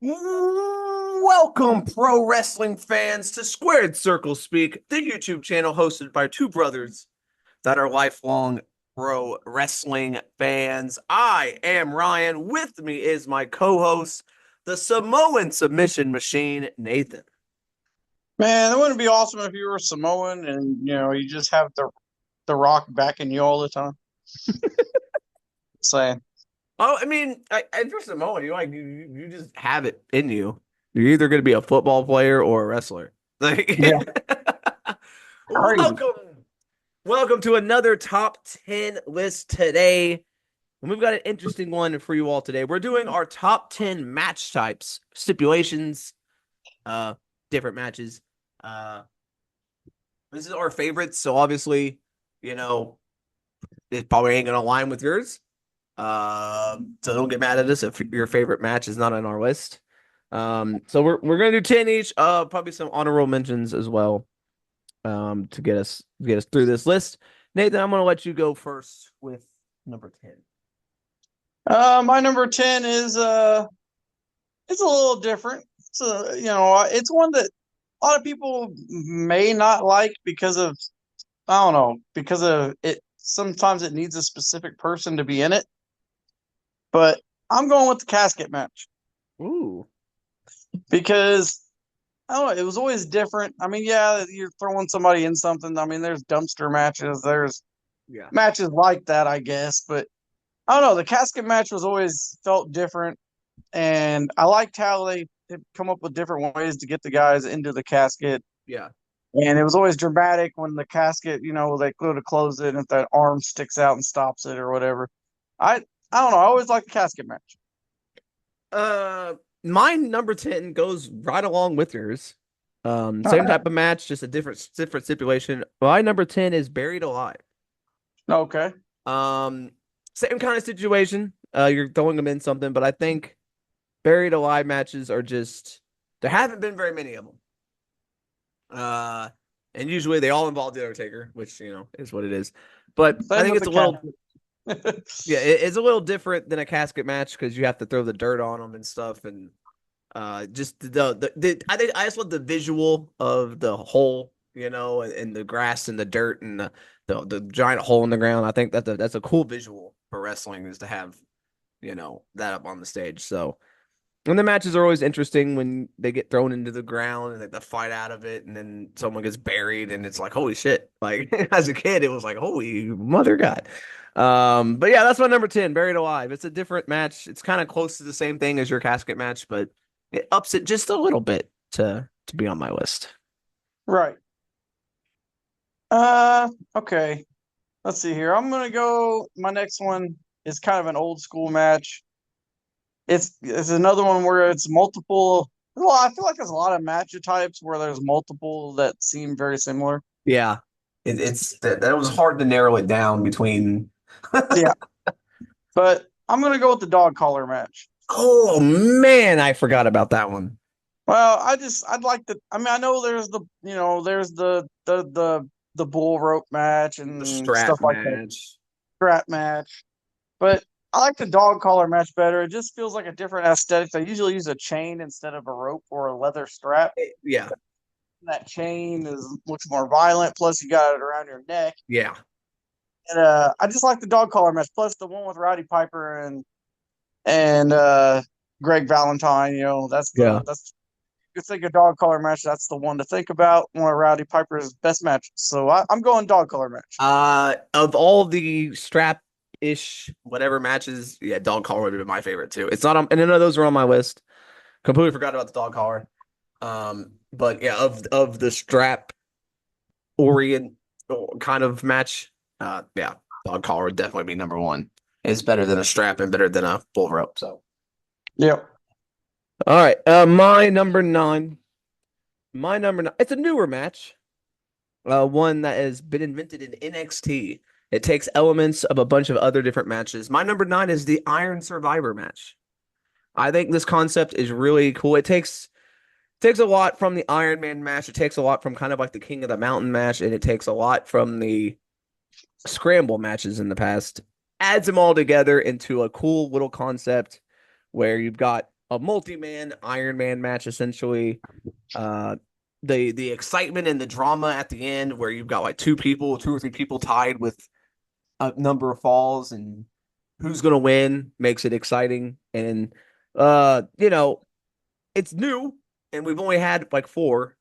Welcome, pro wrestling fans, to Squared Circle Speak, the YouTube channel hosted by two brothers that are lifelong pro wrestling fans. I am Ryan. With me is my co host, the Samoan submission machine, Nathan. Man, it wouldn't be awesome if you were Samoan and you just have the Rock backing you all the time. Saying, Oh, I mean, if you're Samoan, you just have it in you. You're either going to be a football player or a wrestler. yeah, Like, crazy. welcome. Welcome to another top 10 list today. And we've got an interesting one for you all today. We're doing our top 10 match types, stipulations, uh, different matches. Uh, this is our favorites, so obviously, you know, it probably ain't gonna align with yours. So don't get mad at us if your favorite match is not on our list. So we're gonna do 10 each, probably some honorable mentions as well, to get us through this list. Nathan, I'm gonna let you go first with number 10. My number 10 is it's a little different. It's one that a lot of people may not like because of I don't know, because of it sometimes it needs a specific person to be in it. But I'm going with the casket match Ooh. because I don't know, it was always different. I mean, yeah, you're throwing somebody in something. I mean, there's dumpster matches, there's Yeah. matches like that, I guess. But I don't know. The casket match was always felt different, and I liked how they come up with different ways to get the guys into the casket. Yeah. And it was always dramatic when the casket, they go to close it, and if that arm sticks out and stops it or whatever. I I don't know. I always liked the casket match. Uh, my number 10 goes right along with yours. All Same right. type of match, just a different stipulation. My number 10 is Buried Alive. Okay. Um, Same kind of situation. You're throwing them in something, but I think Buried Alive matches are just there haven't been very many of them. Uh, and usually they all involve the Undertaker, which is what it is. But I Same think with it's the a little casket. yeah, it's a little different than a casket match because you have to throw the dirt on them and stuff, and just I think I just love the visual of the hole, and the grass and the dirt and the giant hole in the ground. I think that's a cool visual for wrestling is to have that up on the stage. So and the matches are always interesting when they get thrown into the ground and they fight out of it, and then someone gets buried, and it's like holy shit! Like as a kid, it was like holy mother god. But yeah, that's my number 10, Buried Alive. It's a different match. It's kind of close to the same thing as your casket match, but it ups it just a little bit to be on my list. Right. Okay. Let's see here. I'm gonna go. My next one is kind of an old school match. It's another one where it's multiple. Well, I feel like there's a lot of match types where there's multiple that seem very similar. Yeah, it's that was hard to narrow it down between. Yeah, but I'm gonna go with the dog collar match. Oh man, I forgot about that one. Well, I'd like to. I mean, I know there's the bull rope match The and strap stuff like that, match. strap match. But I like the dog collar match better. It just feels like a different aesthetic. They usually use a chain instead of a rope or a leather strap. Yeah, That chain looks more violent. Plus, you got it around your neck. yeah, And I just like the dog collar match. Plus, the one with Rowdy Piper and Greg Valentine. yeah. That's you think a dog collar match. That's the one to think about. One of Rowdy Piper's best matches. So I'm going dog collar match. Of all the strap-ish whatever matches, yeah, dog collar would be my favorite too. It's not on, and none of those are on my list. Completely forgot about the dog collar. But yeah, of the strap orient kind of match, yeah, dog collar would definitely be number one. It's better than a strap and better than a bull rope. So, Yep. all right, my number nine. My number nine. It's a newer match. One that has been invented in NXT. It takes elements of a bunch of other different matches. My number nine is the Iron Survivor match. I think this concept is really cool. It takes a lot from the Iron Man match. It takes a lot from kind of like the King of the Mountain match, and it takes a lot from the Scramble matches in the past. Adds them all together into a cool little concept where you've got a multi-man Iron Man match essentially. Uh, the excitement and the drama at the end where you've got like two or three people tied with a number of falls and who's gonna win makes it exciting. And you know, it's new and we've only had like four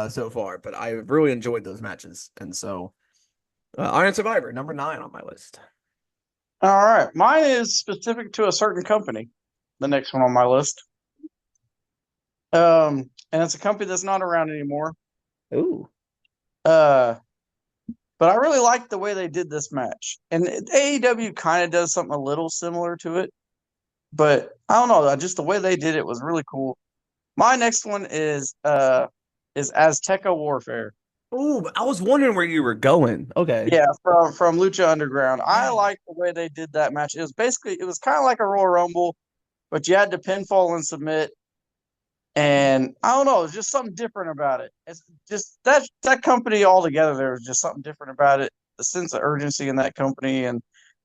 so far, but I really enjoyed those matches. And so Iron Survivor, number 9 on my list. All right. Mine is specific to a certain company, the next one on my list. And it's a company that's not around anymore. Ooh. Uh, but I really like the way they did this match. And AEW kind of does something a little similar to it, but I don't know, just the way they did it was really cool. My next one is Azteca Warfare. Ooh, I was wondering where you were going. Okay. Yeah, from Lucha Underground. I Yeah. like the way they did that match. It was kind of like a Royal Rumble, but you had to pinfall and submit. And I don't know, it's just something different about it. It's just that company altogether. There was just something different about it. The sense of urgency in that company and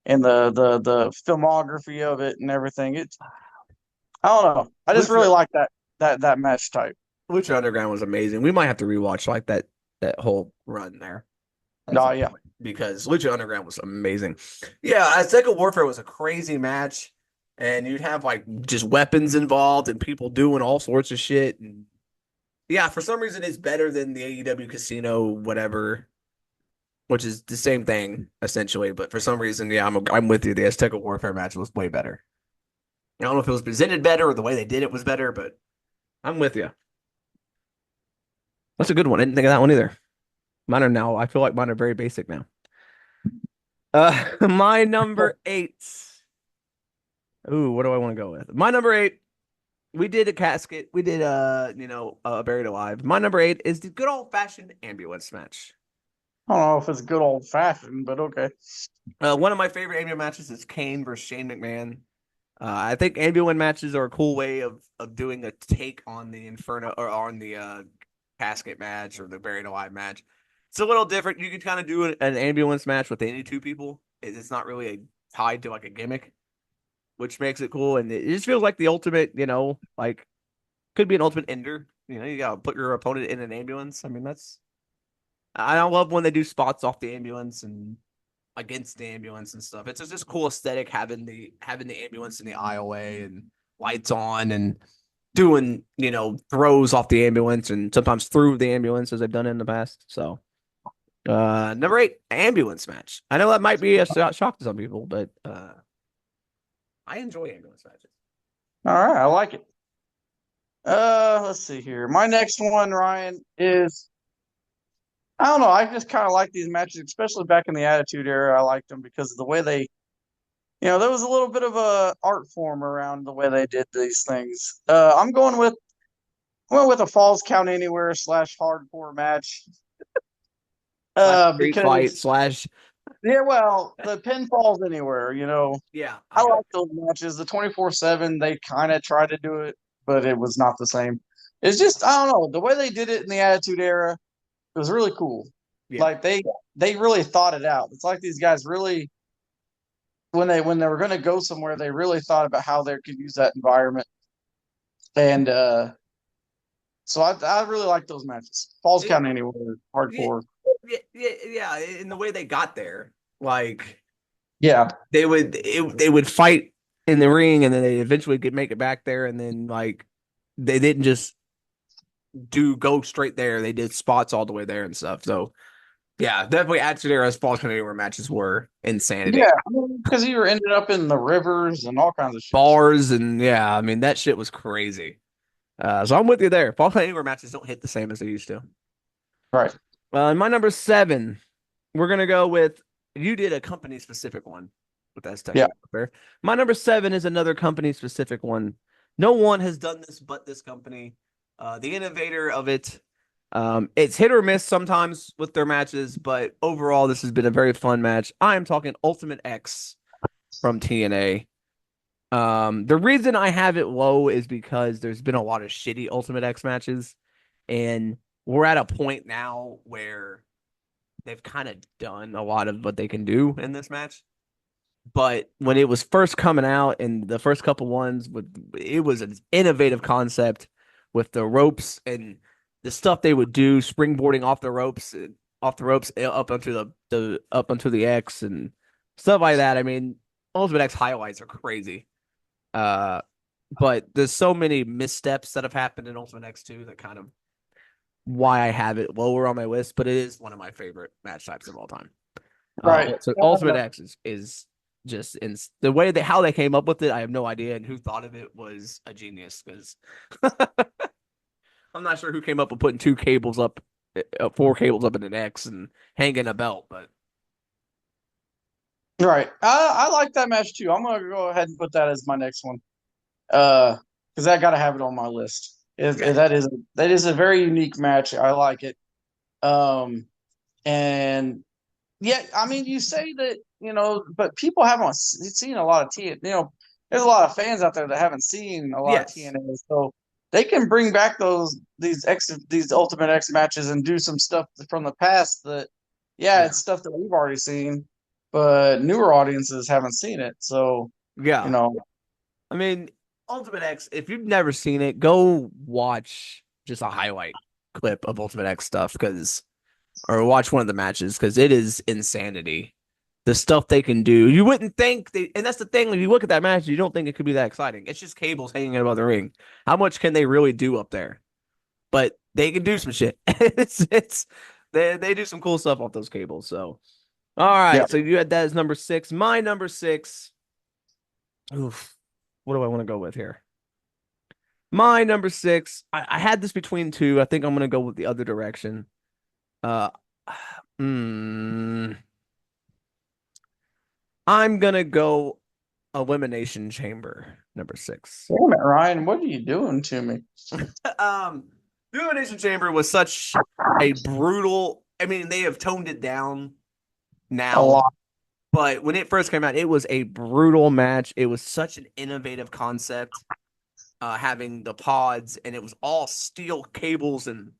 the filmography of it and everything. It's I don't know. I just Lucha really like that match type. Lucha Underground was amazing. We might have to rewatch like that whole run there at No, some yeah. point because Lucha Underground was amazing. Yeah, Azteca Warfare was a crazy match, and you'd have like just weapons involved and people doing all sorts of shit. And yeah, for some reason, it's better than the AEW Casino whatever, which is the same thing essentially. But for some reason, yeah, I'm with you. The Azteca Warfare match was way better. I don't know if it was presented better or the way they did it was better, but I'm with you. That's a good one. I didn't think of that one either. Mine are now, I feel like mine are very basic now. My number 8. Ooh, what do I want to go with? My number 8, we did a casket. We did Buried Alive. My number 8 is the good old fashioned ambulance match. I don't know if it's good old fashioned, but okay. One of my favorite ambulance matches is Kane versus Shane McMahon. I think ambulance matches are a cool way of doing a take on the Inferno or on the casket match or the Buried Alive match. It's a little different. You can kind of do an ambulance match with any two people. It's not really tied to like a gimmick, which makes it cool. And it just feels like the ultimate, like could be an ultimate ender. You gotta put your opponent in an ambulance. I mean, I love when they do spots off the ambulance and against the ambulance and stuff. It's just cool aesthetic having the ambulance in the aisleway and lights on and doing throws off the ambulance and sometimes through the ambulance as they've done in the past. So number 8, ambulance match. I know that might be a shock to some people, but I enjoy ambulance matches. All right, I like it. Let's see here. My next one, Ryan, is I don't know. I just kind of like these matches, especially back in the Attitude Era. I liked them because of the way there was a little bit of a art form around the way they did these things. I'm going with a Falls Count Anywhere / hardcore match. Slash street fight Because slash yeah, well, the pinfalls anywhere. yeah, I I got like those matches. The 24/7, they kind of tried to do it, but it was not the same. It's just I don't know the way they did it in the Attitude Era. It was really cool. yeah. Like they really thought it out. It's like these guys really when they were going to go somewhere, they really thought about how they could use that environment. And so I really like those matches. Falls It, Count Anywhere, yeah, hardcore. yeah, in the way they got there, like Yeah, they would fight in the ring and then they eventually could make it back there and then like they didn't just do go straight there. They did spots all the way there and stuff. So yeah, definitely Attitude Era Falls Count Anywhere matches were insanity. yeah, because you were ended up in the rivers and all kinds of shit. Bars and yeah, I mean that shit was crazy. So I'm with you there. Falls Count Anywhere matches don't hit the same as they used to. Right. In my number 7, we're gonna go with you did a company specific one with Yeah. Azteca Warfare. My number 7 is another company specific one. No one has done this but this company. The innovator of it. It's hit or miss sometimes with their matches, but overall, this has been a very fun match. I am talking Ultimate X from TNA. The reason I have it low is because there's been a lot of shitty Ultimate X matches, and we're at a point now where they've kind of done a lot of what they can do in this match. But when it was first coming out and the first couple ones with it was an innovative concept with the ropes and the stuff they would do, springboarding off the ropes up onto the up onto the X and stuff like that. I mean, Ultimate X highlights are crazy. Uh, but there's so many missteps that have happened in Ultimate X 2 that kind of why I have it lower on my list, but it is one of my favorite match types of all time. Right. So Ultimate X is just in the way that how they came up with it. I have no idea, and who thought of it was a genius because I'm not sure who came up with putting two cables up, four cables up in an X and hanging a belt, but Right. I like that match too. I'm gonna go ahead and put that as my next one. Because I gotta have it on my list. yeah, That is a very unique match. I like it. Um, and yeah, I mean, you say that, but people haven't seen a lot of TNA. There's a lot of fans out there that haven't seen a lot of yes, TNA, so they can bring back these Ultimate X matches and do some stuff from the past that, yeah, yeah, it's stuff that we've already seen, but newer audiences haven't seen it. So, you yeah. know, I mean, Ultimate X. If you've never seen it, go watch just a highlight clip of Ultimate X stuff because or watch one of the matches because it is insanity. The stuff they can do, you wouldn't think they, and that's the thing. If you look at that match, you don't think it could be that exciting. It's just cables hanging above the ring. How much can they really do up there? But they can do some shit. It's they do some cool stuff off those cables. So all yeah. right, so you had that as number six. My number six. Oof, what do I want to go with here? My number six. I had this between two. I think I'm gonna go with the other direction. Uh, mm, I'm gonna go Elimination Chamber number six. Damn it, Ryan! What are you doing to me? um, the Elimination Chamber was such a brutal. I mean, they have toned it down A now, lot. but when it first came out, it was a brutal match. It was such an innovative concept, having the pods, and it was all steel cables and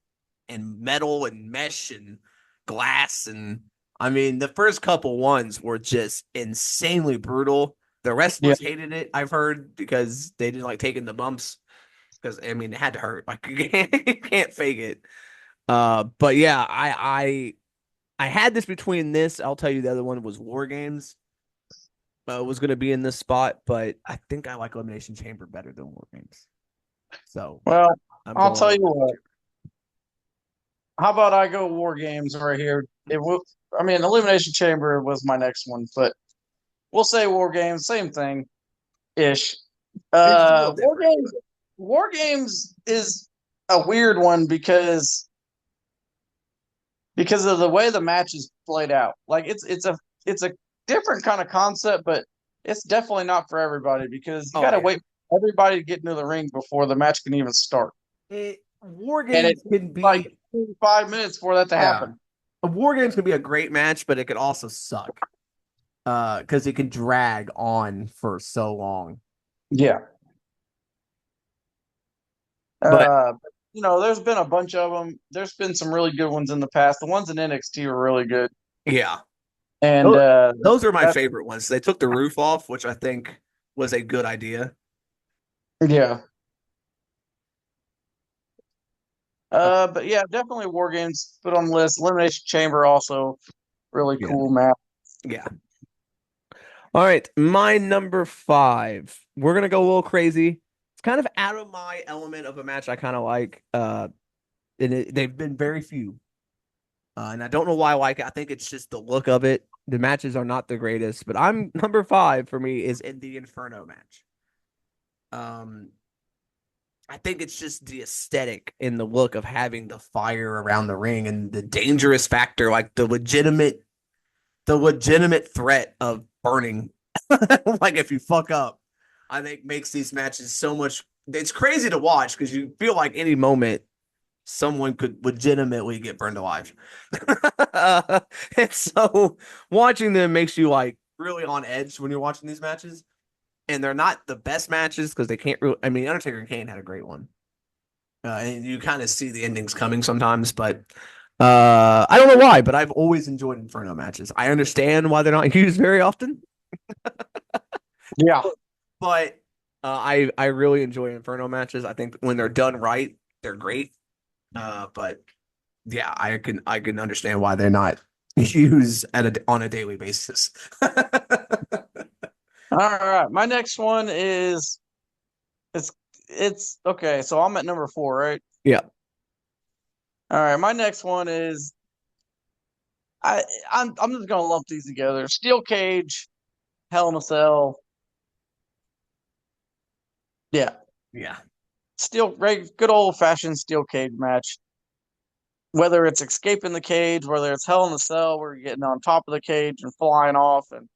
metal and mesh and glass and I mean the first couple ones were just insanely brutal. The Yeah, wrestlers hated it, I've heard, because they didn't like taking the bumps because I mean it had to hurt. Like you can't fake it. But yeah, I had this between this. I'll tell you the other one was War Games. Was going to be in this spot, but I think I like Elimination Chamber better than War Games. So well, I'm I'll going tell you Elimination what. Chamber. How about I go War Games right here? I mean, Elimination Chamber was my next one, but we'll say War Games, same thing ish. It's just a little War different. Games, War Games is a weird one because of the way the match is played out. Like it's a different kind of concept, but it's definitely not for everybody because you got Oh to yeah. wait for everybody to get into the ring before the match can even start, War and it games takes can like be 5 minutes for that to yeah. happen. A war games can be a great match, but it could also suck. Because it can drag on for so long. Yeah. But There's been a bunch of them. There's been some really good ones in the past. The ones in NXT were really good, yeah. and Those, those are my that favorite ones. They took the roof off, which I think was a good idea. yeah. Uh, But yeah, definitely War Games put on the list. Elimination Chamber also really yeah. cool match. Yeah. All right. My number five. We're gonna go a little crazy. It's kind of out of my element of a match I kind of like. They've been very few. And I don't know why I like it. I think it's just the look of it. The matches are not the greatest, but I'm number five for me is in the Inferno match. Um, I think it's just the aesthetic and the look of having the fire around the ring and the dangerous factor, like the legitimate threat of burning. Like if you fuck up, I think makes these matches so much. It's crazy to watch because you feel like any moment someone could legitimately get burned alive. And so watching them makes you like really on edge when you're watching these matches. And they're not the best matches because they can't really. I mean, Undertaker and Kane had a great one. And you kind of see the endings coming sometimes, but I don't know why, but I've always enjoyed Inferno matches. I understand why they're not used very often, Yeah. But I really enjoy Inferno matches. I think when they're done right, they're great. But yeah, I can understand why they're not used on a daily basis. All right. My next one is it's it's okay. So I'm at number 4, right? Yeah, All right. My next one is I I'm just gonna lump these together. Steel cage, Hell in a Cell. Yeah. yeah. Good old fashioned steel cage match. Whether it's escaping the cage, whether it's Hell in a Cell, where you're getting on top of the cage and flying off, and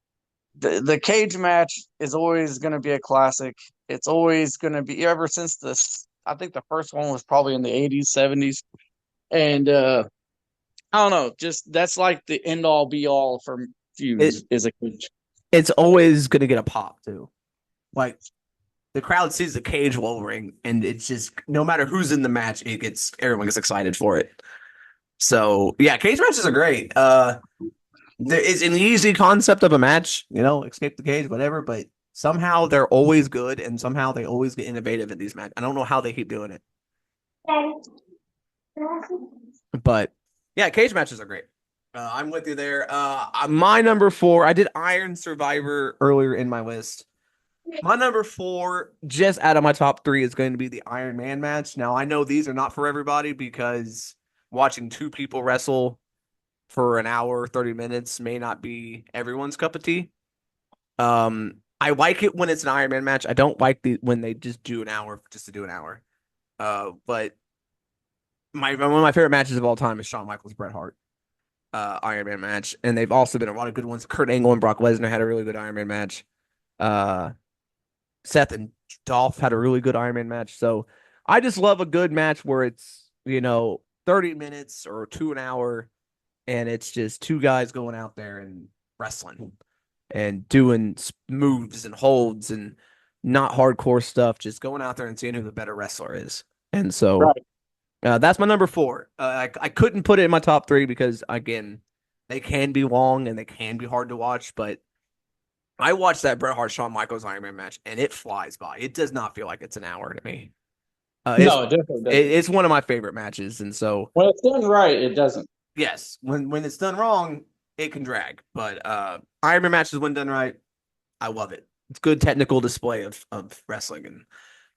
the cage match is always going to be a classic. It's always going to be ever since this. I think the first one was probably in the 80s, 70s, and I don't know. Just that's like the end all be all for It feuds is a cage. it's always gonna get a pop too. Like the crowd sees the cage lowering, and it's just no matter who's in the match, it gets everyone gets excited for it. So yeah, cage matches are great. It's an easy concept of a match, escape the cage, whatever, but somehow they're always good and somehow they always get innovative in these matches. I don't know how they keep doing it. But yeah, cage matches are great. I'm with you there. My number four, I did Iron Survivor earlier in my list. My number four, just out of my top three, is going to be the Iron Man match. Now, I know these are not for everybody because watching two people wrestle for an hour, 30 minutes may not be everyone's cup of tea. I like it when it's an Iron Man match. I don't like when they just do an hour just to do an hour. But my one of my favorite matches of all time is Shawn Michaels Bret Hart Iron Man match, and they've also been a lot of good ones. Kurt Angle and Brock Lesnar had a really good Iron Man match. Uh, Seth and Dolph had a really good Iron Man match. So I just love a good match where it's 30 minutes or an hour, and it's just two guys going out there and wrestling and doing moves and holds and not hardcore stuff, just going out there and seeing who the better wrestler is. And so Right. that's my number four. I couldn't put it in my top three because, again, they can be long and they can be hard to watch. But I watched that Bret Hart Shawn Michaels Iron Man match and it flies by. It does not feel like it's an hour to me. It's No, it definitely doesn't. it's one of my favorite matches. And so, When it's done right, it doesn't. yes, when it's done wrong, it can drag. But Iron Man matches when done right, I love it. It's good technical display of wrestling, and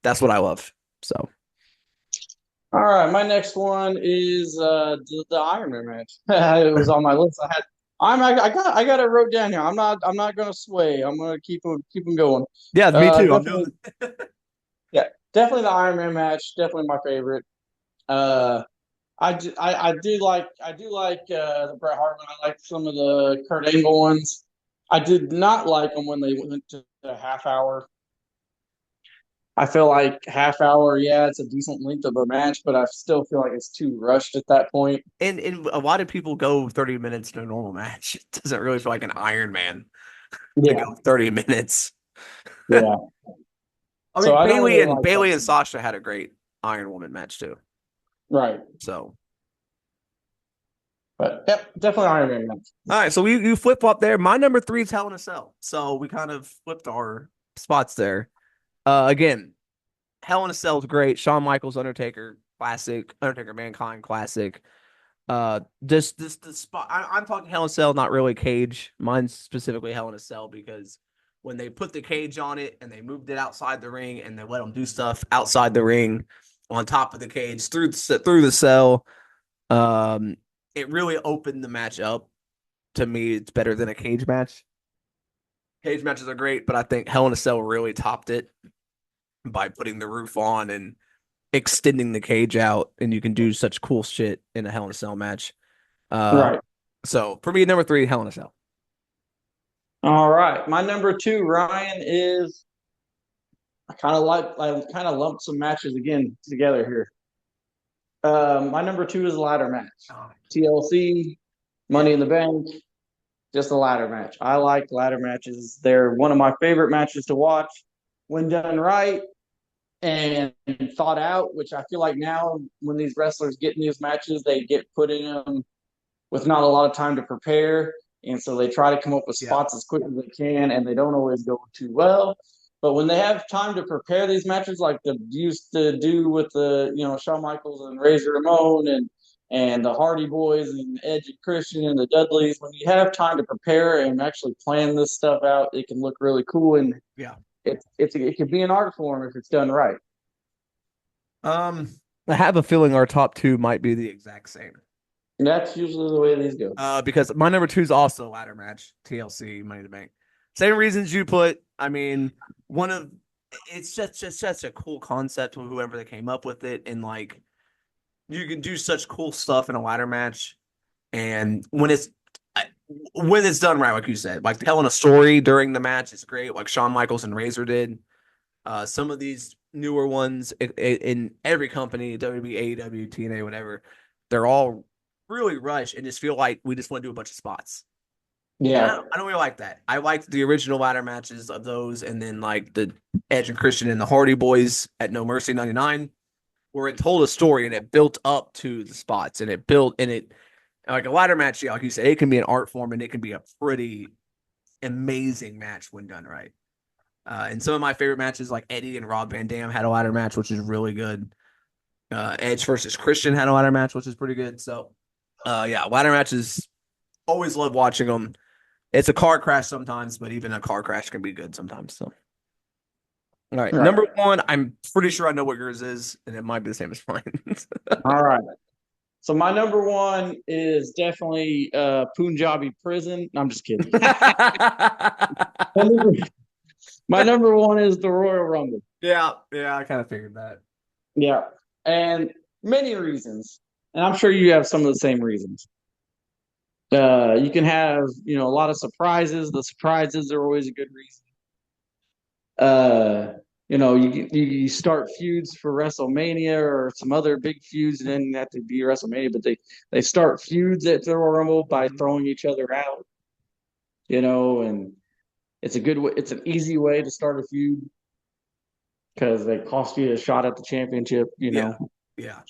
that's what I love. So All right, my next one is the Iron Man match. It was on my list. I got it wrote down here. I'm not gonna sway. I'm gonna keep them going. yeah, me too. I'm Definitely doing. yeah, definitely the Iron Man match. Definitely my favorite. Uh, I do like the Bret Hart one. I like some of the Kurt Angle ones. I did not like them when they went to a half hour. I feel like half hour, yeah, it's a decent length of a match, but I still feel like it's too rushed at that point. And a lot of people go 30 minutes in a normal match. It doesn't really feel like an Iron Man to Yeah, go 30 minutes. yeah. I So mean, I don't Bailey really and like that Bailey and too much. Sasha had a great Iron Woman match too. Right. So, But yep, definitely Iron Man match. all right, so you flip flop there. My number three is Hell in a Cell. So we kind of flipped our spots there. Again, Hell in a Cell is great. Shawn Michaels, Undertaker, classic. Undertaker, Mankind, classic. This the spot. I'm talking Hell in a Cell, not really Cage. Mine's specifically Hell in a Cell because when they put the cage on it and they moved it outside the ring and they let them do stuff outside the ring, on top of the cage through the cell, um, it really opened the match up. To me, it's better than a cage match. Cage matches are great, but I think Hell in a Cell really topped it by putting the roof on and extending the cage out, and you can do such cool shit in a Hell in a Cell match. Uh, Right. so for me, number three, Hell in a Cell. All right. My number two, Ryan, is I kind of lumped some matches again together here. My number two is ladder match. Oh, TLC, yeah, Money in the Bank, just a ladder match. I like ladder matches. They're one of my favorite matches to watch when done right and thought out, which I feel like now when these wrestlers get in these matches, they get put in them with not a lot of time to prepare. and so they try to come up with Yeah. spots as quick as they can, and they don't always go too well. But when they have time to prepare these matches, like they used to do with the Shawn Michaels and Razor Ramon and the Hardy Boys and Edge and Christian and the Dudleys, when you have time to prepare and actually plan this stuff out, it can look really cool, and Yeah. it can be an art form if it's done right. Um, I have a feeling our top two might be the exact same. And that's usually the way these go. Because my number two is also a ladder match, TLC, Money in the Bank. Same reasons you put. I mean, one of it's just such a cool concept with whoever they came up with it, and like you can do such cool stuff in a ladder match, and when it's done right, like you said, like telling a story during the match is great, like Shawn Michaels and Razor did. Some of these newer ones in every company, WWE, AEW, TNA, whatever, they're all really rushed and just feel like we just want to do a bunch of spots. And Yeah, I don't really like that. I liked the original ladder matches of those, and then like the Edge and Christian and the Hardy Boys at No Mercy '99, where it told a story and it built up to the spots and it built and it like a ladder match. Yeah, like you said, it can be an art form and it can be a pretty amazing match when done right. And some of my favorite matches, like Eddie and Rob Van Dam, had a ladder match, which is really good. Edge versus Christian had a ladder match, which is pretty good. So, yeah, ladder matches, always love watching them. It's a car crash sometimes, but even a car crash can be good sometimes. So, all right, right. number one, I'm pretty sure I know what yours is, and it might be the same as mine. All right. So my number one is definitely Punjabi prison. No, I'm just kidding. My number one is the Royal Rumble. Yeah, yeah, I kind of figured that. Yeah, and many reasons, and I'm sure you have some of the same reasons. You can have a lot of surprises. The surprises are always a good reason. Uh, you start feuds for WrestleMania or some other big feuds. It doesn't have to be WrestleMania, but they start feuds at the Royal Rumble by Mhm. throwing each other out. And it's a good way. It's an easy way to start a feud because they cost you a shot at the championship. Yeah, yeah,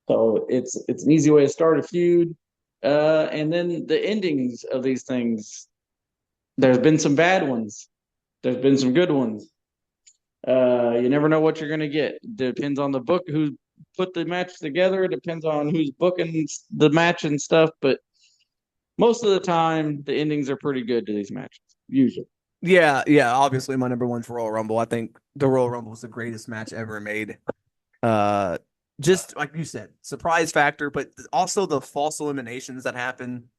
So it's an easy way to start a feud. And then the endings of these things. There's been some bad ones. There's been some good ones. You never know what you're gonna get. Depends on the book who put the match together. It depends on who's booking the match and stuff. But most of the time, the endings are pretty good to these matches. Usually. yeah, yeah. Obviously, my number one's Royal Rumble. I think the Royal Rumble is the greatest match ever made. Uh, just like you said, surprise factor, but also the false eliminations that happen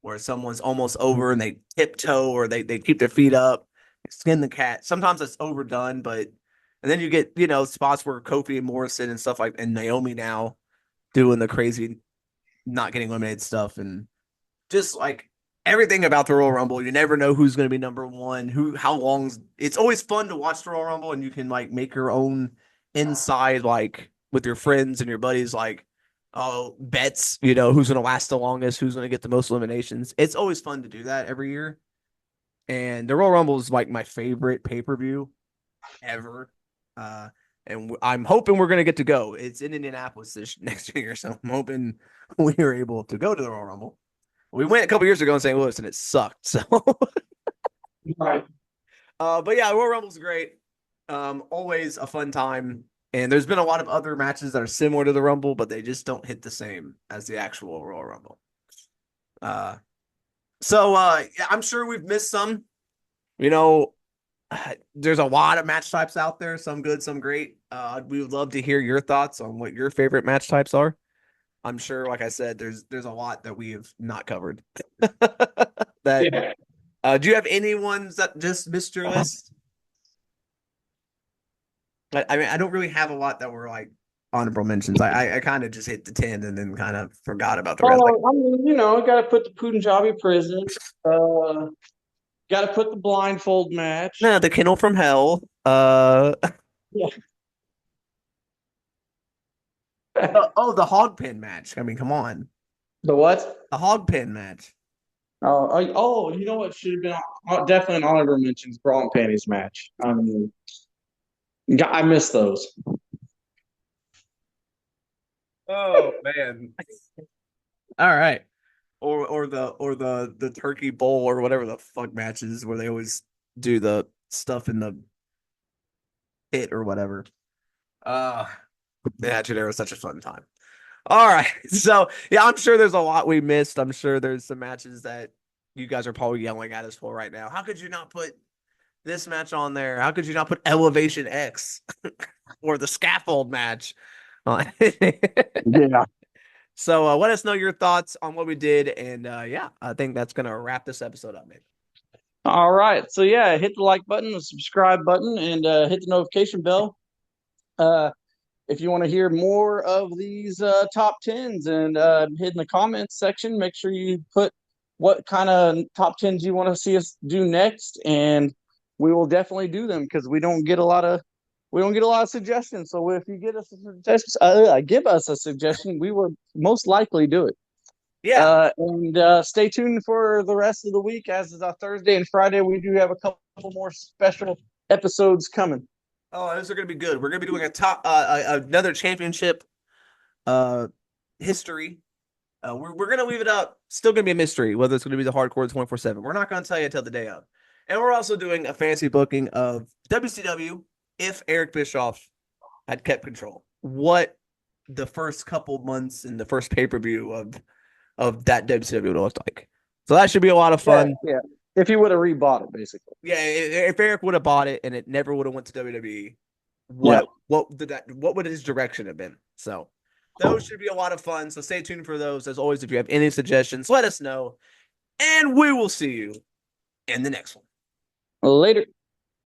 where someone's almost over and they tiptoe or they keep their feet up, skin the cat. Sometimes it's overdone, but and then you get, spots where Kofi and Morrison and stuff like and Naomi now doing the crazy not getting eliminated stuff and just like everything about the Royal Rumble. You never know who's going to be number one, how long's it's always fun to watch the Royal Rumble and you can like make your own inside like with your friends and your buddies like bets, who's going to last the longest, who's going to get the most eliminations. It's always fun to do that every year. And the Royal Rumble is like my favorite pay-per-view ever. Uh and I'm hoping we're going to get to go. It's in Indianapolis this next year, so I'm hoping we are able to go to the Royal Rumble. We went a couple years ago in St. Louis and it sucked. So, Right. but yeah, Royal Rumble's great. Always a fun time. And there's been a lot of other matches that are similar to the Rumble, but they just don't hit the same as the actual Royal Rumble. Uh, yeah, I'm sure we've missed some. You know, there's a lot of match types out there, some good, some great. We would love to hear your thoughts on what your favorite match types are. I'm sure, like I said, there's a lot that we have not covered. that Yeah. Do you have any ones that just missed your list? I mean, I don't really have a lot that were like honorable mentions. I kind of just hit the 10 and then kind of forgot about the rest. Like, Oh, I mean, got to put the Punjabi prison. Uh, got to put the blindfold match. no, the Kennel from Hell. Yeah. The hog pen match. I mean, come on, The what? the hog pen match. You know what should have been definitely an honorable mentions bra and panties match. I miss those. Oh man. All right. or the turkey bowl or whatever the fuck matches where they always do the stuff in the pit or whatever. Uh yeah, Genera was such a fun time. All right. So yeah, I'm sure there's a lot we missed. I'm sure there's some matches that you guys are probably yelling at us for right now. How could you not put this match on there? How could you not put Elevation X or the scaffold match on? Yeah. So let us know your thoughts on what we did, and yeah, I think that's gonna wrap this episode up, man. All right. So yeah, hit the like button, the subscribe button, and hit the notification bell. Uh, if you want to hear more of these top tens and hit in the comments section, make sure you put what kind of top tens you want to see us do next, and we will definitely do them because we don't get a lot of suggestions. So if you get us a suggestion, give us a suggestion, we will most likely do it. Yeah. And stay tuned for the rest of the week. As is our Thursday and Friday, we do have a couple more special episodes coming. Oh, those are gonna be good. We're gonna be doing a top another championship uh history. We're gonna leave it up. Still gonna be a mystery whether it's gonna be the hardcore 24/7. We're not gonna tell you until the day of. And we're also doing a fancy booking of WCW if Eric Bischoff had kept control. What the first couple months in the first pay-per-view of that WCW would have looked like. So that should be a lot of Yeah, fun. yeah. If he would have rebought it, basically. Yeah, if Eric would have bought it and it never would have went to WWE, Yeah. what would his direction have been? So those should be a lot of fun. So stay tuned for those. As always, if you have any suggestions, let us know. And we will see you in the next one. Later.